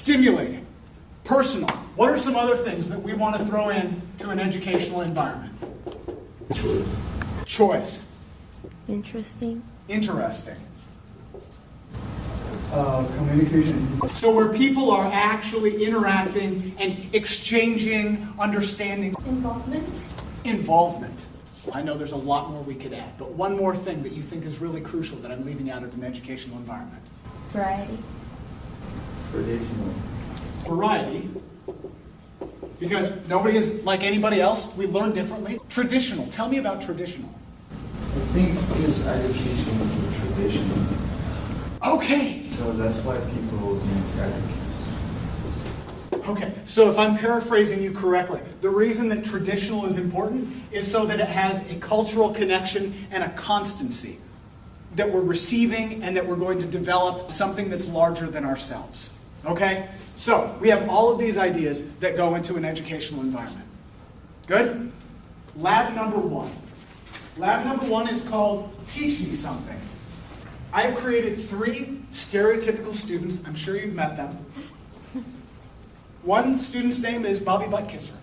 Stimulating. Personal. What are some other things that we want to throw in to an educational environment? Choice. Interesting. Interesting. Communication. So where people are actually interacting and exchanging, understanding. Involvement. I know there's a lot more we could add, but one more thing that you think is really crucial that I'm leaving out of an educational environment. Variety. Traditional. Variety. Because nobody is like anybody else. We learn differently. Traditional. Tell me about traditional. I think it's education through tradition. Okay. So that's why people need education. Okay, so if I'm paraphrasing you correctly, the reason that traditional is important is so that it has a cultural connection and a constancy that we're receiving and that we're going to develop something that's larger than ourselves. Okay? So, we have all of these ideas that go into an educational environment. Good? Lab number 1. Lab number 1 is called Teach Me Something. I have created 3 stereotypical students. I'm sure you've met them. One student's name is Bobby Buttkisser.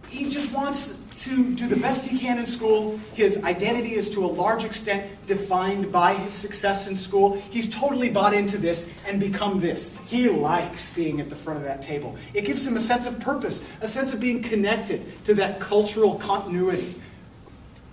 He just wants to do the best he can in school. His identity is to a large extent defined by his success in school. He's totally bought into this and become this. He likes being at the front of that table. It gives him a sense of purpose, a sense of being connected to that cultural continuity.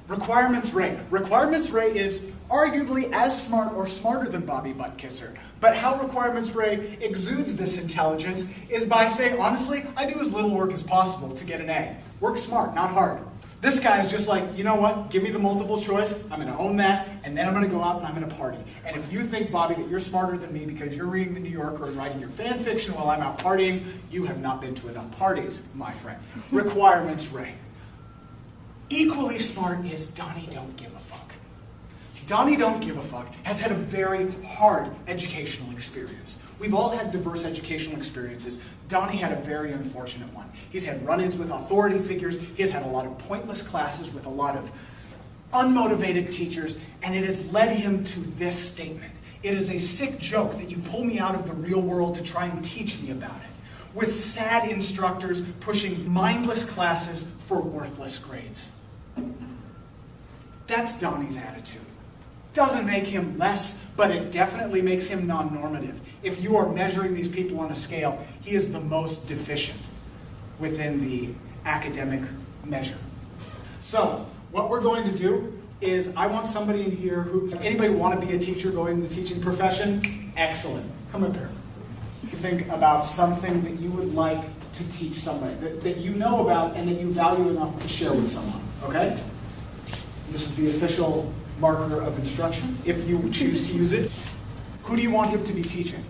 Requirements Ray. Requirements Ray is arguably as smart or smarter than Bobby Buttkisser. But how Requirements Ray exudes this intelligence is by saying, honestly, I do as little work as possible to get an A. Work smart, not hard. This guy is just like, you know what? Give me the multiple choice. I'm going to own that, and then I'm going to go out and I'm going to party. And if you think, Bobby, that you're smarter than me because you're reading the New Yorker and writing your fan fiction while I'm out partying, you have not been to enough parties, my friend. Requirements Ray. Equally smart is Donnie Don't Give a Fuck. Donnie Don't Give a Fuck has had a very hard educational experience. We've all had diverse educational experiences. Donnie had a very unfortunate one. He's had run-ins with authority figures. He has had a lot of pointless classes with a lot of unmotivated teachers, and it has led him to this statement. It is a sick joke that you pull me out of the real world to try and teach me about it, with sad instructors pushing mindless classes for worthless grades. That's Donnie's attitude. Doesn't make him less, but it definitely makes him non-normative. If you are measuring these people on a scale, he is the most deficient within the academic measure. So, what we're going to do is, I want somebody in here who, anybody want to be a teacher, going in the teaching profession? Excellent. Come up here. Think about something that you would like to teach somebody, that you know about and that you value enough to share with someone, okay? This is the official marker of instruction, if you choose to use it. Who do you want him to be teaching?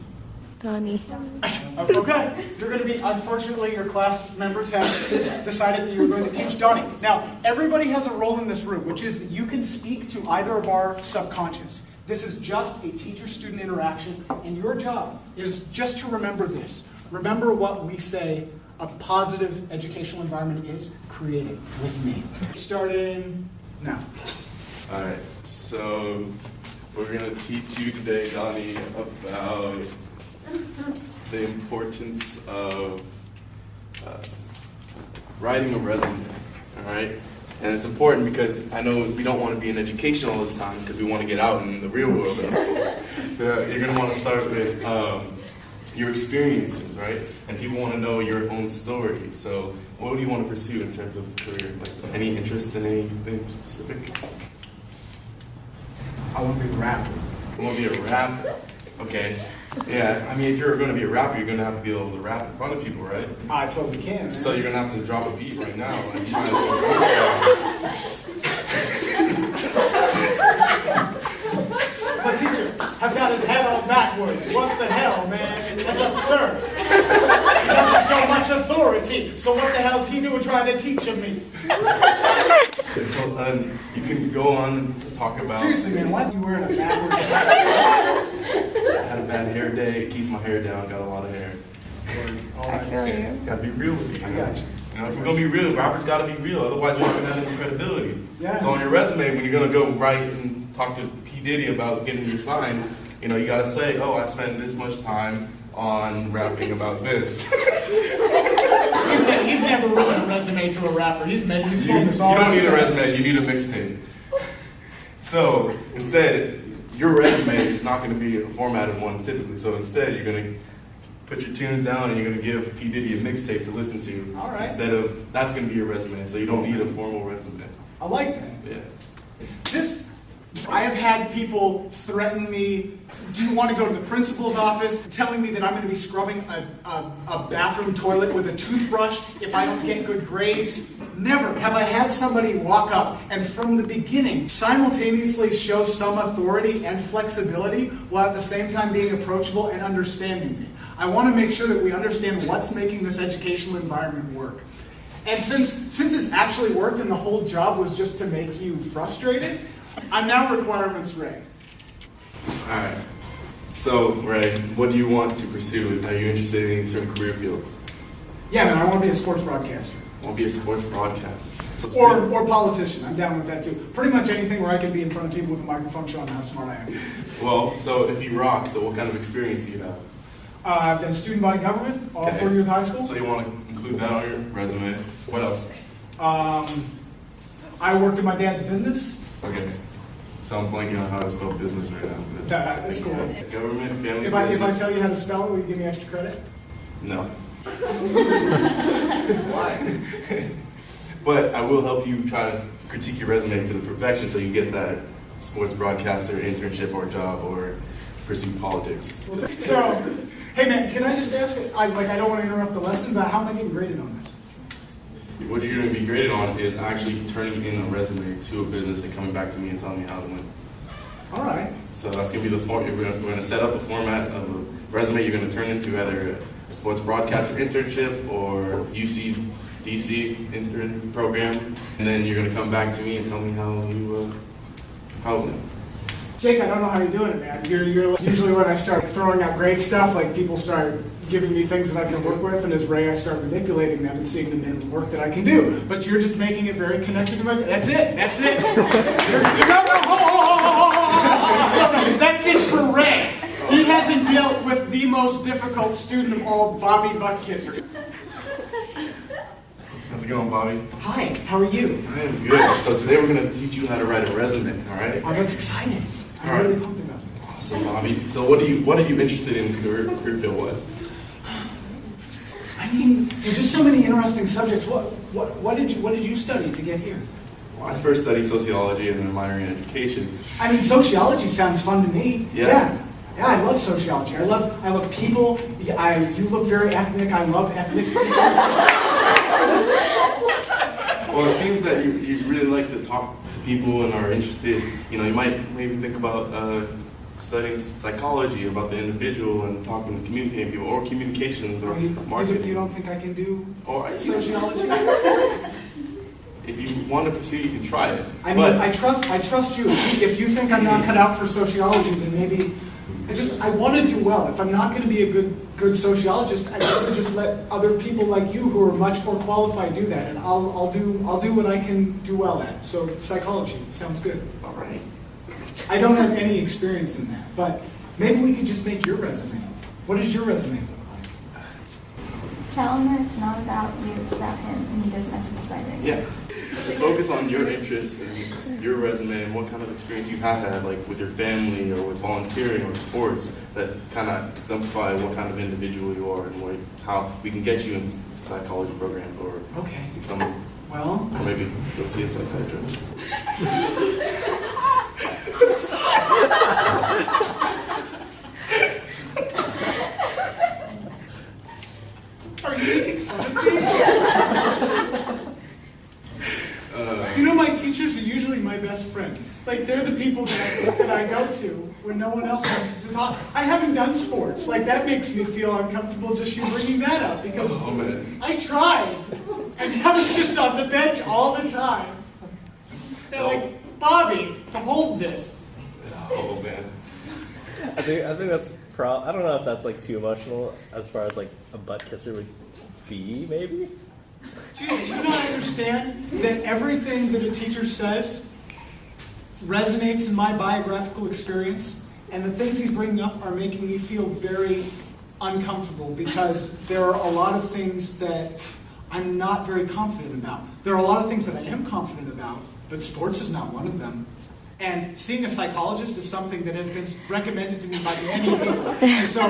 Donnie. Okay, you're going to be, unfortunately, your class members have decided that you're going to teach Donnie. Now, everybody has a role in this room, which is that you can speak to either of our subconscious. This is just a teacher-student interaction, and your job is just to remember this. Remember what we say a positive educational environment is created with me. Starting now. All right, so we're going to teach you today, Donnie, about the importance of writing a resume, all right? And it's important because I know we don't want to be in education all this time because we want to get out in the real world. So you're going to want to start with your experiences, right? And people want to know your own story. So what do you want to pursue in terms of career? Like any interest in anything specific? I want to be a rapper. You want to be a rapper? Okay. Yeah, I mean, if you're going to be a rapper, you're going to have to be able to rap in front of people, right? I totally can, man. So you're going to have to drop a beat right now. Like, you might as well The teacher has got his head on backwards. What the hell, man? That's absurd. He doesn't show much authority. So what the hell's he doing trying to teach me? So you can go on to talk about... Seriously, man, why are you wearing a backwards hat? I had a bad hair day. It keeps my hair down. Got a lot of hair. All right. Got to be real with you. I got you. You know, if we're going to be real, rappers got to be real. Otherwise, we're not going to have any credibility. Yeah. So on your resume, when you're going to go write and talk to P. Diddy about getting your signed, you know, you got to say, oh, I spent this much time on rapping about this. He's never written a resume to a rapper. He's You pulled this all don't need a out. resume, you need a mixtape. So instead, your resume is not going to be a formatted one typically. So instead, you're going to put your tunes down and you're going to give P. Diddy a mixtape to listen to. All right. Instead of, that's going to be your resume. So you don't need a formal resume. I like that. Yeah. I have had people threaten me, do you want to go to the principal's office, telling me that I'm going to be scrubbing a bathroom toilet with a toothbrush if I don't get good grades. Never have I had somebody walk up and from the beginning simultaneously show some authority and flexibility while at the same time being approachable and understanding me. I want to make sure that we understand what's making this educational environment work. And since it's actually worked and the whole job was just to make you frustrated, I'm now requirements Ray. Alright. So, Ray, what do you want to pursue? Are you interested in certain career fields? Yeah, man, I want to be a sports broadcaster. I want to be a sports broadcaster. So Or politician. I'm down with that too. Pretty much anything where I can be in front of people with a microphone showing how smart I am. well, so if you rock, so what kind of experience do you have? I've done student body government, all Okay. 4 years of high school. So you want to include that on your resume. What else? I worked in my dad's business. Okay. So I'm blanking on how to spell business right now. That's cool. Government, family If I business. tell you how to spell it, will you give me extra credit? No. But I will help you try to critique your resume to the perfection so you get that sports broadcaster internship or job or pursue politics. So, hey man, can I just ask, I don't want to interrupt the lesson, but how am I getting graded on this? What you're going to be graded on is actually turning in a resume to a business and coming back to me and telling me how to win. All right. So that's going to be the form. We're going to set up the format of a resume you're going to turn into either a sports broadcaster internship or UC DC intern program, and then you're going to come back to me and tell me how you win. Jake, I don't know how you're doing it, man. You're usually when I start throwing out great stuff, like people start giving me things that I can work with, and as Ray, I start manipulating them and seeing the minimum work that I can do. But you're just making it very connected to my. That's it. That's it. No, that's it for Ray. He hasn't dealt with the most difficult student of all, Bobby Buttkisser. How's it going, Bobby? Hi. How are you? I am good. So today we're going to teach you how to write a resume. All right? Oh, that's exciting. I'm All right. really pumped about this. Awesome, Bobby. So what are you interested in career field wise? I mean, there's just so many interesting subjects. What did you study to get here? Well, I first studied sociology and then a minor in education. I mean, sociology sounds fun to me. Yeah. Yeah, I love sociology. I love people. You look very ethnic. I love ethnic people. Well, it seems that you really like to talk to people and are interested. You know, you might maybe think about studying psychology about the individual and talking to communicating people, or communications, or marketing. You don't think I can do Or sociology? if you want to proceed, you can try it. I mean, I trust you. If you think I'm not cut out for sociology, then maybe I want to do well. If I'm not going to be a good sociologist, I'd rather just let other people like you who are much more qualified do that, and I'll do what I can do well at. So psychology sounds good. All right. I don't have any experience in that, but maybe we could just make your resume. What does your resume look like? Tell him that it's not about you, it's about him, and he doesn't have to decide it. Yeah. Let's focus on your interests and your resume and what kind of experience you have had, like with your family or with volunteering or sports, that kind of exemplify what kind of individual you are and how we can get you into psychology programs or Okay. become, Well, or maybe go see a psychiatrist. are you making fun of me? You know, my teachers are usually my best friends. Like, they're the people that I go to when no one else wants to talk. I haven't done sports. Like, that makes me feel uncomfortable just you bringing that up, because Oh man. I tried, and I was just on the bench all the time. They're like, Bobby, to hold this. Oh man. I think that's I don't know if that's like too emotional as far as like a butt kisser would be, maybe. Do you not understand that everything that a teacher says resonates in my biographical experience, and the things he's bringing up are making me feel very uncomfortable because there are a lot of things that I'm not very confident about. There are a lot of things that I am confident about, but sports is not one of them. And seeing a psychologist is something that has been recommended to me by many people. And so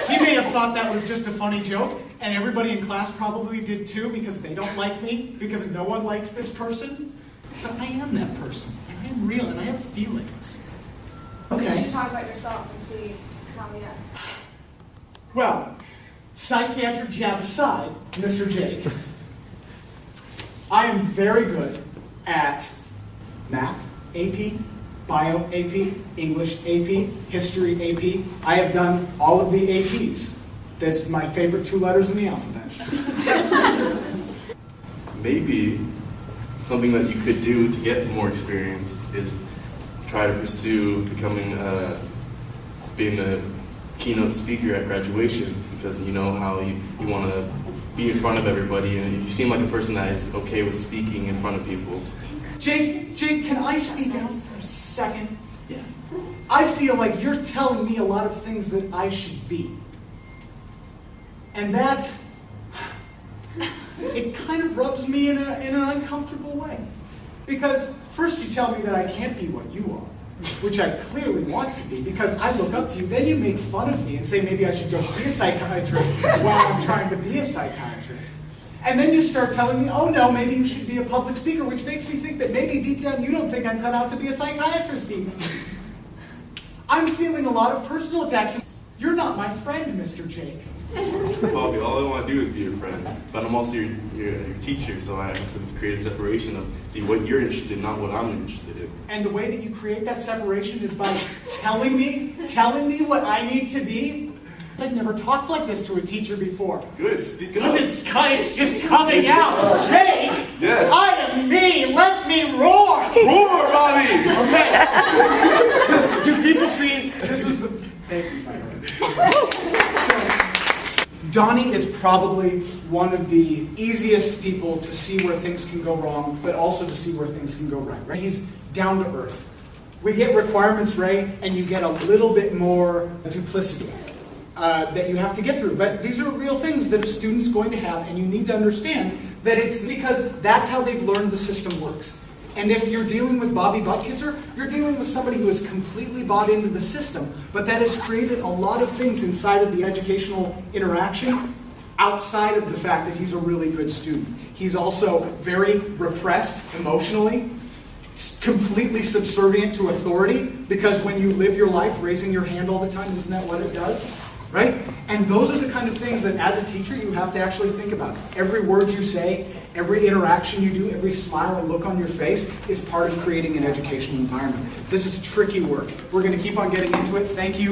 he may have thought that was just a funny joke, and everybody in class probably did too because they don't like me, because no one likes this person. But I am that person, and I am real, and I have feelings. You Okay. should talk about yourself and see calm me down. Well, psychiatric jab aside, Mr. Jake, I am very good at math, AP, bio AP, English AP, history AP. I have done all of the APs. That's my favorite 2 letters in the alphabet. Maybe something that you could do to get more experience is try to pursue becoming, being the keynote speaker at graduation, because you know how you want to be in front of everybody, and you seem like a person that is okay with speaking in front of people. Jake, can I speak out for a second? Yeah. I feel like you're telling me a lot of things that I should be. And that, it kind of rubs me in an uncomfortable way. Because first you tell me that I can't be what you are, which I clearly want to be because I look up to you. Then you make fun of me and say maybe I should go see a psychiatrist while I'm trying to be a psychiatrist. And then you start telling me, oh no, maybe you should be a public speaker, which makes me think that maybe deep down you don't think I'm cut out to be a psychiatrist even. I'm feeling a lot of personal attacks. You're not my friend, Mr. Jake. Bobby, all I want to do is be your friend, but I'm also your teacher, so I have to create a separation of see what you're interested in, not what I'm interested in. And the way that you create that separation is by telling me what I need to be. I've never talked like this to a teacher before. Good, speak up. It's just coming out. Jake, Yes. I am me. Let me roar. Roar, Bobby! Okay. Do people see? This is the. So, Donnie is probably one of the easiest people to see where things can go wrong, but also to see where things can go right. He's down to earth. We get requirements right, and you get a little bit more duplicity that you have to get through. But these are real things that a student's going to have, and you need to understand that it's because that's how they've learned the system works. And if you're dealing with Bobby Buttkisser, you're dealing with somebody who is completely bought into the system, but that has created a lot of things inside of the educational interaction outside of the fact that he's a really good student. He's also very repressed emotionally, completely subservient to authority, because when you live your life raising your hand all the time, isn't that what it does? Right? And those are the kind of things that as a teacher you have to actually think about. Every word you say, every interaction you do, every smile and look on your face is part of creating an educational environment. This is tricky work. We're going to keep on getting into it. Thank you.